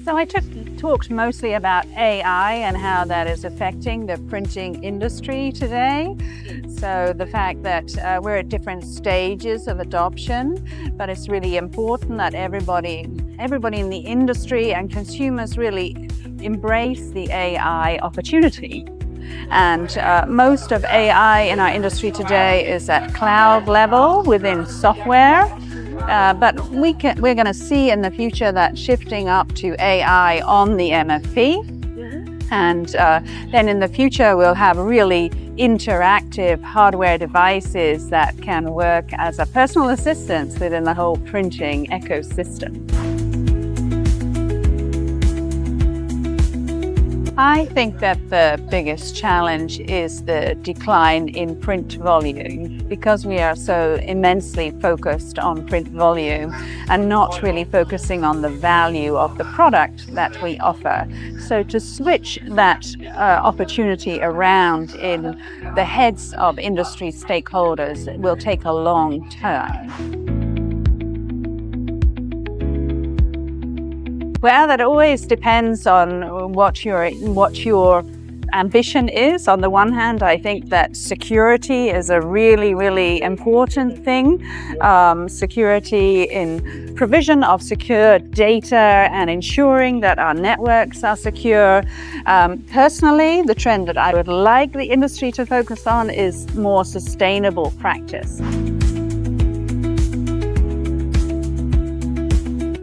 So I talked mostly about AI and how that is affecting the printing industry today. So the fact that we're at different stages of adoption, but it's really important that everybody in the industry and consumers really embrace the AI opportunity. And most of AI in our industry today is at cloud level within software. But we're going to see in the future that shifting up to AI on the MFP. And then in the future, we'll have really interactive hardware devices that can work as a personal assistant within the whole printing ecosystem. I think that the biggest challenge is the decline in print volume, because we are so immensely focused on print volume and not really focusing on the value of the product that we offer. So to switch that opportunity around in the heads of industry stakeholders will take a long time. Well, that always depends on what your ambition is. On the one hand, I think that security is a really, really important thing. Security in provision of secure data and ensuring that our networks are secure. Personally, the trend that I would like the industry to focus on is more sustainable practice.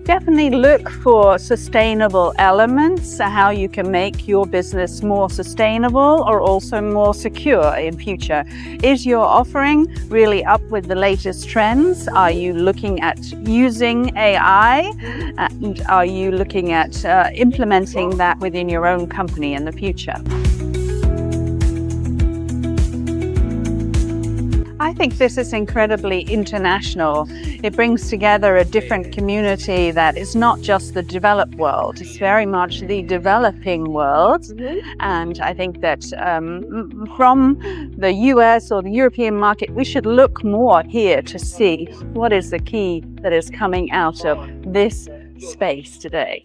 Definitely look for sustainable elements, how you can make your business more sustainable or also more secure in future. Is your offering really up with the latest trends? Are you looking at using AI? And are you looking at implementing that within your own company in the future? I think this is incredibly international. It brings together a different community that is not just the developed world, it's very much the developing world. And I think that from the US or the European market, we should look more here to see what is the key that is coming out of this space today.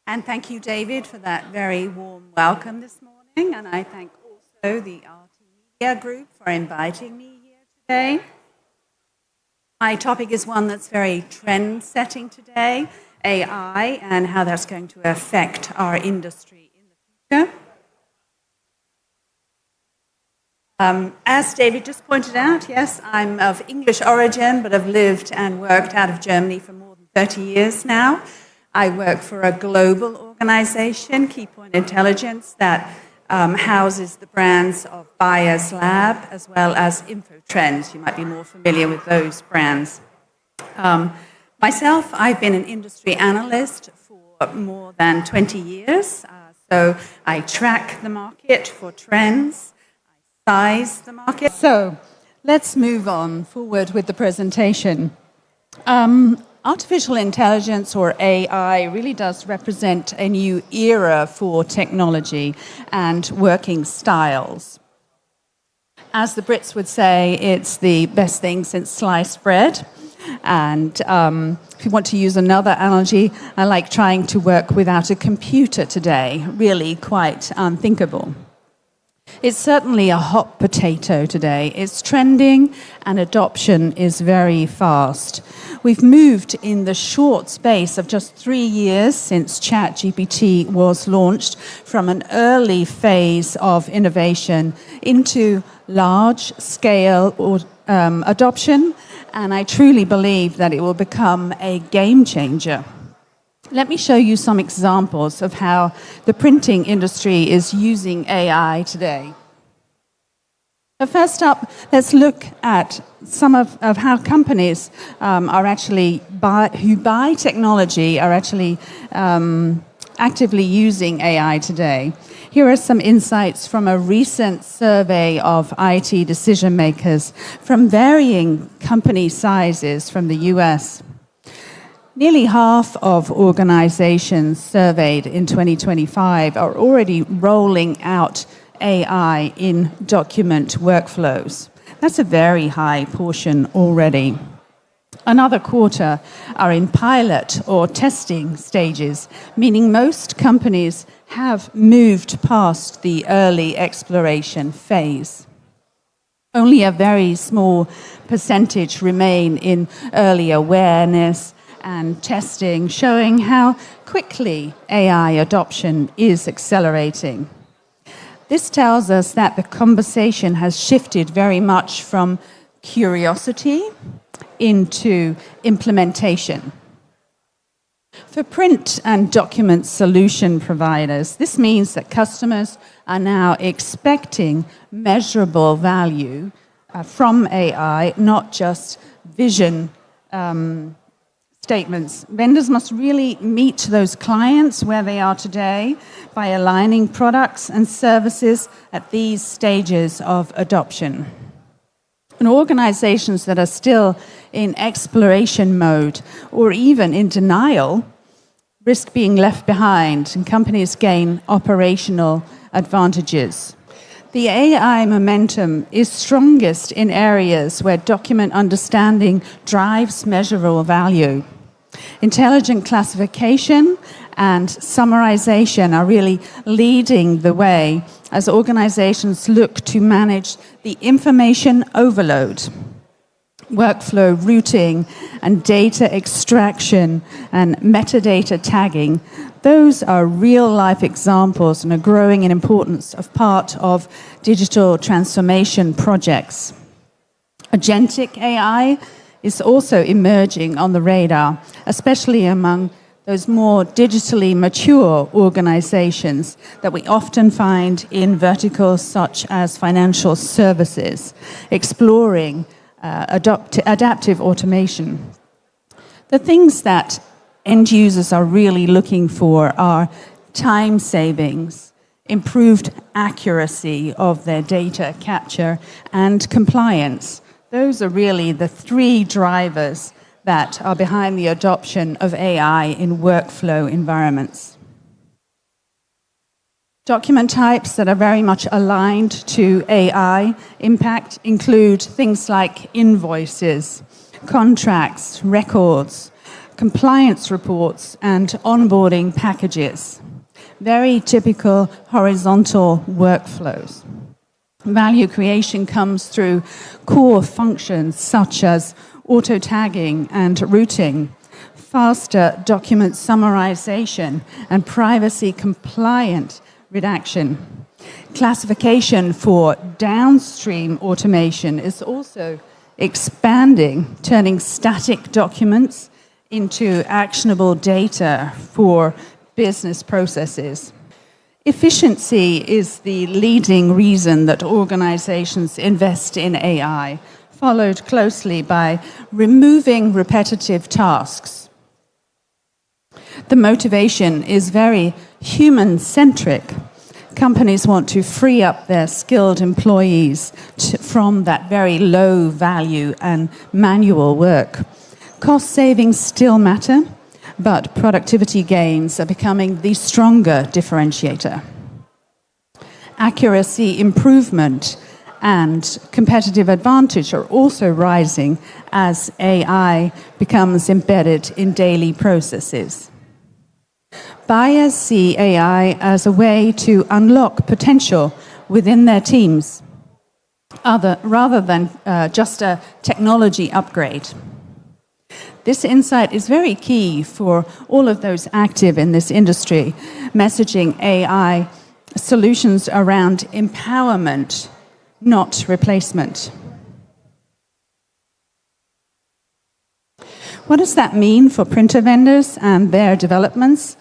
And thank you, David, for that very warm welcome this morning. And I thank also the RT Media Group for inviting me today. My topic is one that's very trend-setting today, AI, and how that's going to affect our industry in the future. As David just pointed out, yes, I'm of English origin, but I've lived and worked out of Germany for more than 30 years now. I work for a global organization, Keypoint Intelligence, that houses the brands of Buyers Lab as well as InfoTrends. You might be more familiar with those brands. Myself, I've been an industry analyst for more than 20 years. So I track the market for trends, I size the market. So let's move on forward with the presentation. Artificial intelligence, or AI, really does represent a new era for technology and working styles. As the Brits would say, it's the best thing since sliced bread. And if you want to use another analogy, I like trying to work without a computer today, really quite unthinkable. It's certainly a hot potato today. It's trending and adoption is very fast. We've moved in the short space of just 3 years since ChatGPT was launched from an early phase of innovation into large-scale adoption, and I truly believe that it will become a game changer. Let me show you some examples of how the printing industry is using AI today. So first up, let's look at some of how companies who buy technology are actually actively using AI today. Here are some insights from a recent survey of IT decision makers from varying company sizes from the US. Nearly half of organizations surveyed in 2025 are already rolling out AI in document workflows. That's a very high portion already. Another quarter are in pilot or testing stages, meaning most companies have moved past the early exploration phase. Only a very small percentage remain in early awareness and testing, showing how quickly AI adoption is accelerating. This tells us that the conversation has shifted very much from curiosity into implementation. For print and document solution providers, this means that customers are now expecting measurable value from AI, not just vision statements. Vendors must really meet those clients where they are today by aligning products and services at these stages of adoption. And organizations that are still in exploration mode or even in denial risk being left behind, and companies gain operational advantages. The AI momentum is strongest in areas where document understanding drives measurable value. Intelligent classification and summarization are really leading the way as organizations look to manage the information overload. Workflow routing and data extraction and metadata tagging, those are real-life examples and are growing in importance of part of digital transformation projects. Agentic AI is also emerging on the radar, especially among those more digitally mature organizations that we often find in verticals such as financial services, exploring adaptive automation. The things that end users are really looking for are time savings, improved accuracy of their data capture, and compliance. Those are really the three drivers that are behind the adoption of AI in workflow environments. Document types that are very much aligned to AI impact include things like invoices, contracts, records, compliance reports, and onboarding packages. Very typical horizontal workflows. Value creation comes through core functions such as auto-tagging and routing, faster document summarization, and privacy-compliant redaction. Classification for downstream automation is also expanding, turning static documents into actionable data for business processes. Efficiency is the leading reason that organizations invest in AI, followed closely by removing repetitive tasks. The motivation is very human-centric. Companies want to free up their skilled employees from that very low value and manual work. Cost savings still matter, but productivity gains are becoming the stronger differentiator. Accuracy improvement and competitive advantage are also rising as AI becomes embedded in daily processes. Buyers see AI as a way to unlock potential within their teams, rather than just a technology upgrade. This insight is very key for all of those active in this industry, messaging AI solutions around empowerment, not replacement. What does that mean for printer vendors and their developments?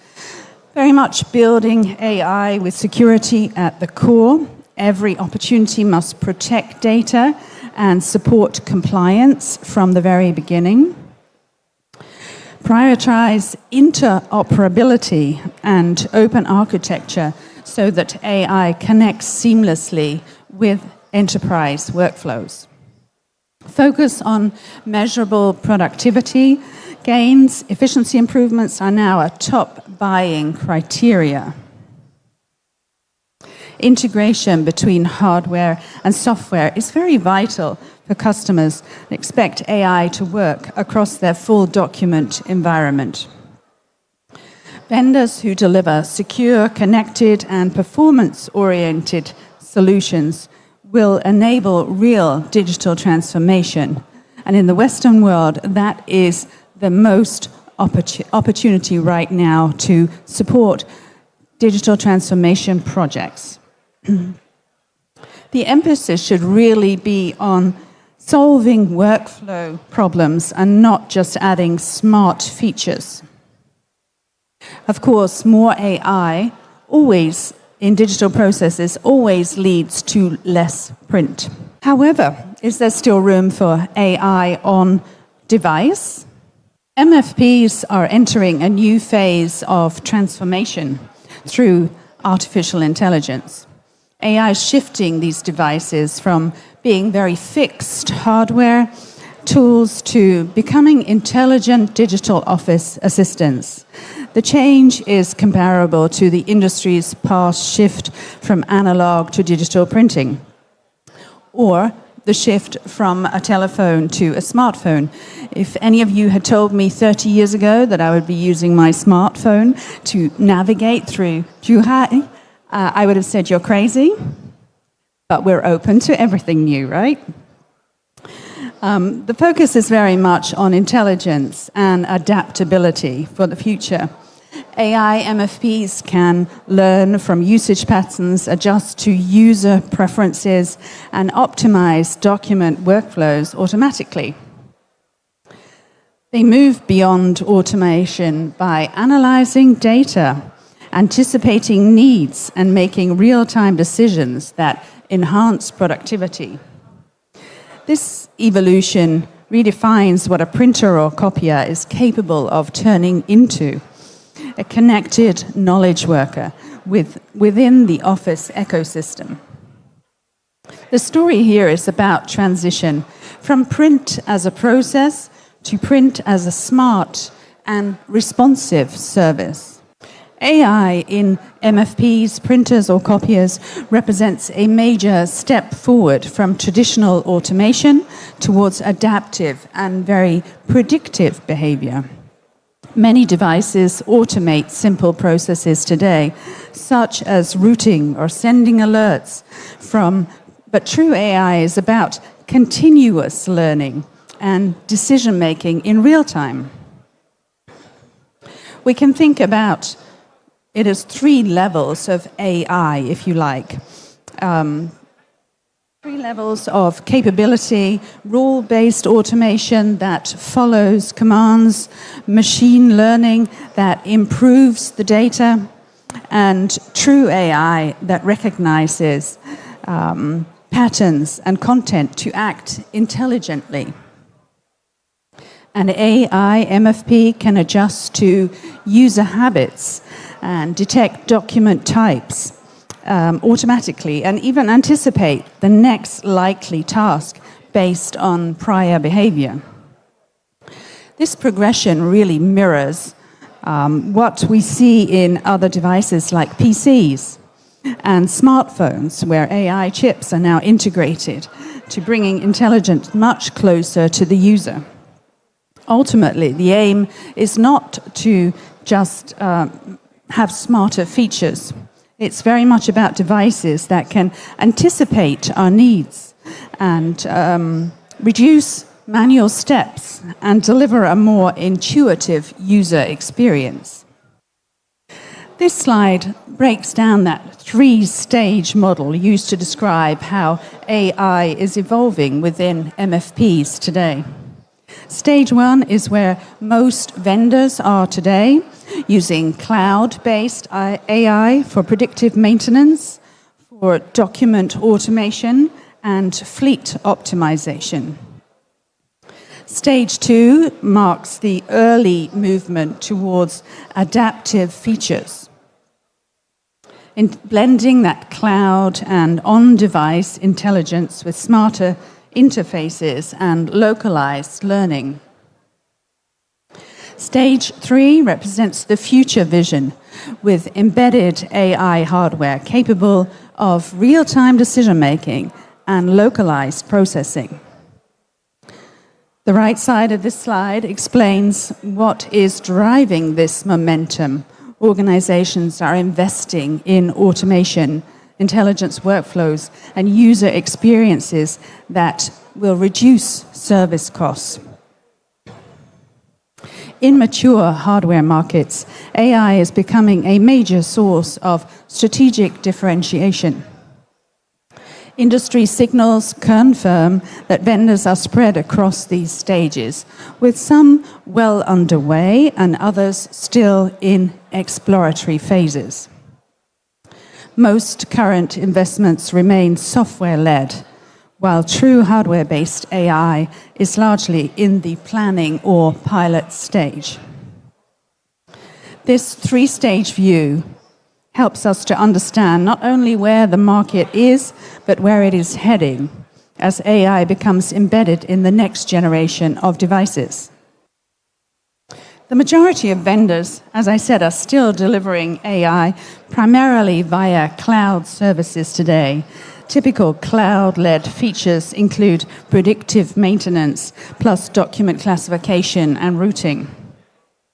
Very much building AI with security at the core. Every opportunity must protect data and support compliance from the very beginning. Prioritize interoperability and open architecture so that AI connects seamlessly with enterprise workflows. Focus on measurable productivity gains. Efficiency improvements are now a top buying criteria. integration between hardware and software is very vital for customers that expect AI to work across their full document environment. Vendors who deliver secure, connected, and performance-oriented solutions will enable real digital transformation. And in the Western world, that is the most opportunity right now to support digital transformation projects. The emphasis should really be on solving workflow problems and not just adding smart features. Of course, more AI always in digital processes always leads to less print. However, is there still room for AI on device? MFPs are entering a new phase of transformation through artificial intelligence. AI is shifting these devices from being very fixed hardware tools to becoming intelligent digital office assistants. The change is comparable to the industry's past shift from analog to digital printing, or the shift from a telephone to a smartphone. If any of you had told me 30 years ago that I would be using my smartphone to navigate through Zhuhai, I would have said you're crazy, but we're open to everything new, right? The focus is very much on intelligence and adaptability for the future. AI MFPs can learn from usage patterns, adjust to user preferences, and optimize document workflows automatically. They move beyond automation by analyzing data, anticipating needs, and making real-time decisions that enhance productivity. This evolution redefines what a printer or copier is capable of turning into: a connected knowledge worker within the office ecosystem. The story here is about transition from print as a process to print as a smart and responsive service. AI in MFPs, printers or copiers represents a major step forward from traditional automation towards adaptive and very predictive behavior. Many devices automate simple processes today, such as routing or sending alerts but true AI is about continuous learning and decision-making in real time. We can think about it as three levels of AI, if you like. Three levels of capability: rule-based automation that follows commands, machine learning that improves the data, and true AI that recognizes patterns and content to act intelligently. An AI MFP can adjust to user habits and detect document types automatically, and even anticipate the next likely task based on prior behavior. This progression really mirrors what we see in other devices like PCs and smartphones, where AI chips are now integrated to bringing intelligence much closer to the user. Ultimately, the aim is not to just have smarter features. It's very much about devices that can anticipate our needs and reduce manual steps and deliver a more intuitive user experience. This slide breaks down that three-stage model used to describe how AI is evolving within MFPs today. Stage one is where most vendors are today, using cloud-based AI for predictive maintenance, for document automation, and fleet optimization. Stage two marks the early movement towards adaptive features, in blending that cloud and on-device intelligence with smarter interfaces and localized learning. Stage 3 represents the future vision, with embedded AI hardware capable of real-time decision-making and localized processing. The right side of this slide explains what is driving this momentum. Organizations are investing in automation, intelligence workflows, and user experiences that will reduce service costs. In mature hardware markets, AI is becoming a major source of strategic differentiation. Industry signals confirm that vendors are spread across these stages, with some well underway and others still in exploratory phases. Most current investments remain software-led, while true hardware-based AI is largely in the planning or pilot stage. This three-stage view helps us to understand not only where the market is, but where it is heading as AI becomes embedded in the next generation of devices. The majority of vendors, as I said, are still delivering AI primarily via cloud services today. Typical cloud-led features include predictive maintenance, plus document classification and routing.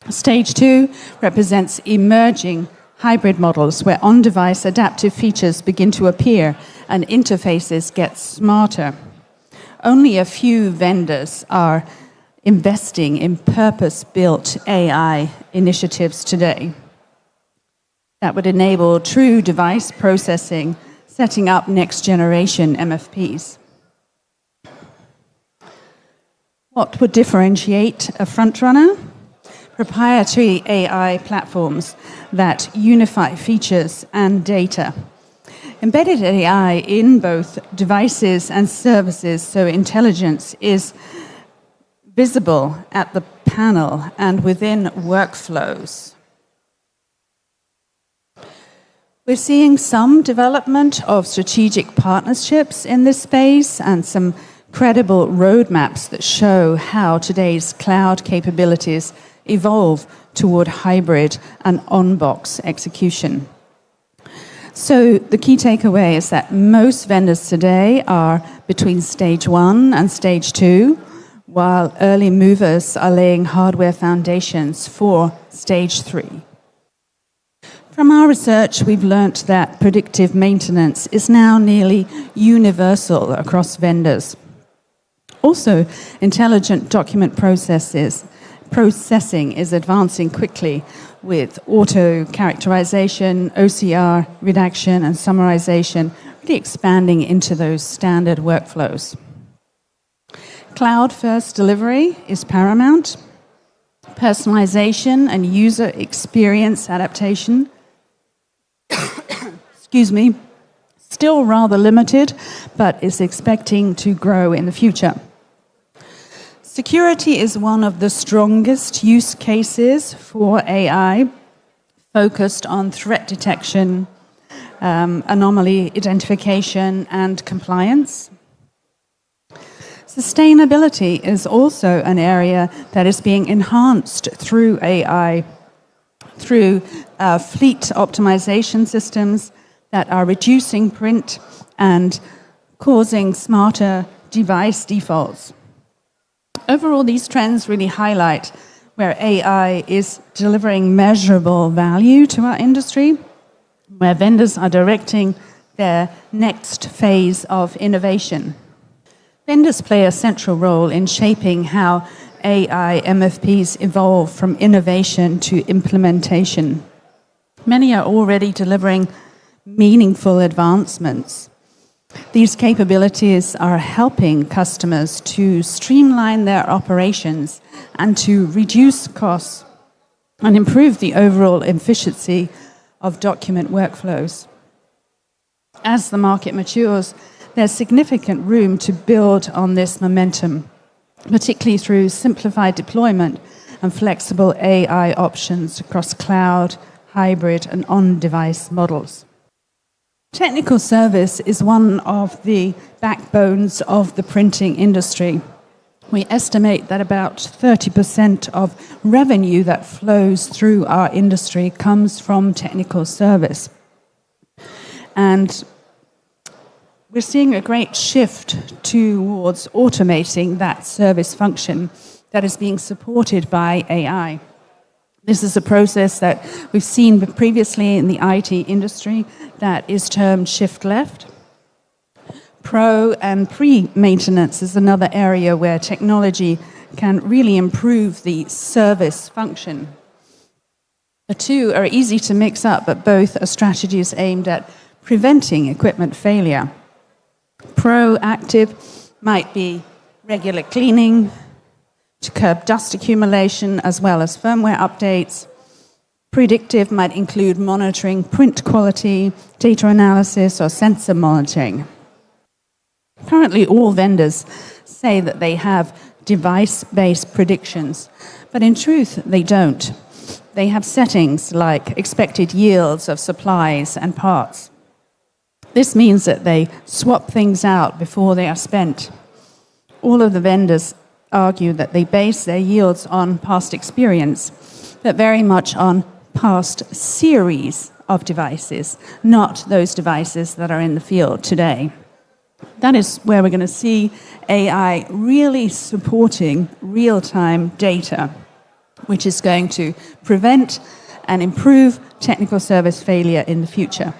Stage 2 represents emerging hybrid models where on-device adaptive features begin to appear and interfaces get smarter. Only a few vendors are investing in purpose-built AI initiatives today that would enable true device processing, setting up next-generation MFPs. What would differentiate a frontrunner? Proprietary AI platforms that unify features and data. Embedded AI in both devices and services, so intelligence is visible at the panel and within workflows. We're seeing some development of strategic partnerships in this space and some credible roadmaps that show how today's cloud capabilities evolve toward hybrid and on-box execution. So the key takeaway is that most vendors today are between stage 1 and stage 2, while early movers are laying hardware foundations for stage 3. From our research, we've learnt that predictive maintenance is now nearly universal across vendors. Also, intelligent document processing is advancing quickly with auto-characterization, OCR, redaction, and summarization really expanding into those standard workflows. Cloud-first delivery is paramount. Personalization and user experience adaptation, still rather limited, but is expecting to grow in the future. Security is one of the strongest use cases for AI, focused on threat detection, anomaly identification, and compliance. Sustainability is also an area that is being enhanced through AI, through fleet optimization systems that are reducing print and causing smarter device defaults. Overall, these trends really highlight where AI is delivering measurable value to our industry, where vendors are directing their next phase of innovation. Vendors play a central role in shaping how AI MFPs evolve from innovation to implementation. Many are already delivering meaningful advancements. These capabilities are helping customers to streamline their operations and to reduce costs and improve the overall efficiency of document workflows. As the market matures, there's significant room to build on this momentum, particularly through simplified deployment and flexible AI options across cloud, hybrid, and on-device models. Technical service is one of the backbones of the printing industry. We estimate that about 30% of revenue that flows through our industry comes from technical service. And we're seeing a great shift towards automating that service function that is being supported by AI. This is a process that we've seen previously in the IT industry that is termed shift left. Pro and pre-maintenance is another area where technology can really improve the service function. The two are easy to mix up, but both are strategies aimed at preventing equipment failure. Proactive might be regular cleaning to curb dust accumulation as well as firmware updates. Predictive might include monitoring print quality, data analysis, or sensor monitoring. Currently, all vendors say that they have device-based predictions, but in truth, they don't. They have settings like expected yields of supplies and parts. This means that they swap things out before they are spent. All of the vendors argue that they base their yields on past experience, but very much on past series of devices, not those devices that are in the field today. That is where we're going to see AI really supporting real-time data, which is going to prevent and improve technical service failure in the future.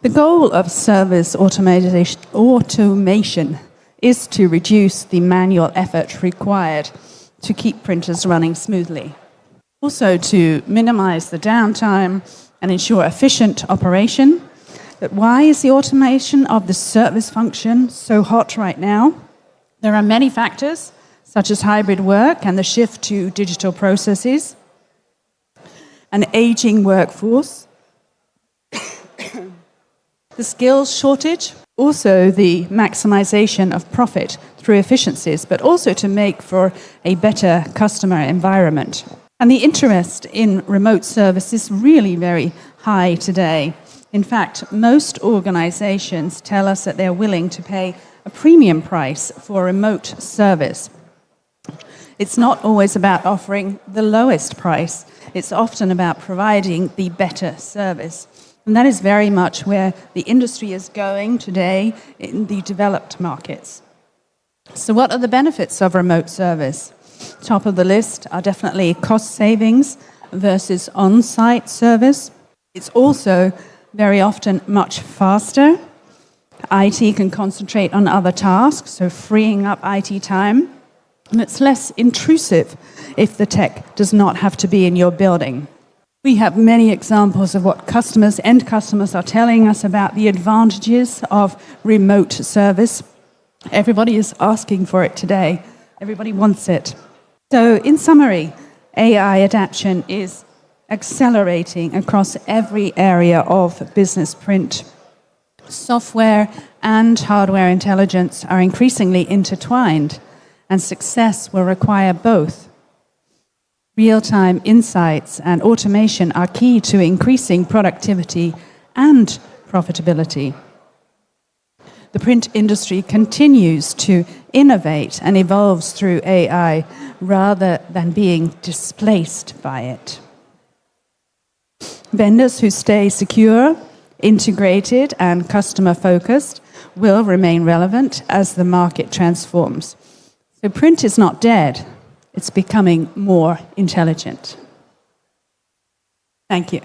The goal of service automation is to reduce the manual effort required to keep printers running smoothly. Also to minimize the downtime and ensure efficient operation. But why is the automation of the service function so hot right now? There are many factors, such as hybrid work and the shift to digital processes, an aging workforce, the skills shortage, also the maximization of profit through efficiencies, but also to make for a better customer environment. And the interest in remote service is really very high today. In fact, most organizations tell us that they're willing to pay a premium price for remote service. It's not always about offering the lowest price. It's often about providing the better service. And that is very much where the industry is going today in the developed markets. So what are the benefits of remote service? Top of the list are definitely cost savings versus on-site service. It's also very often much faster. IT can concentrate on other tasks, so freeing up IT time. And it's less intrusive if the tech does not have to be in your building. We have many examples of what end customers are telling us about the advantages of remote service. Everybody is asking for it today. Everybody wants it. So in summary, AI adoption is accelerating across every area of business print. Software and hardware intelligence are increasingly intertwined, and success will require both. Real-time insights and automation are key to increasing productivity and profitability. The print industry continues to innovate and evolves through AI rather than being displaced by it. Vendors who stay secure, integrated, and customer-focused will remain relevant as the market transforms. So print is not dead. It's becoming more intelligent. Thank you.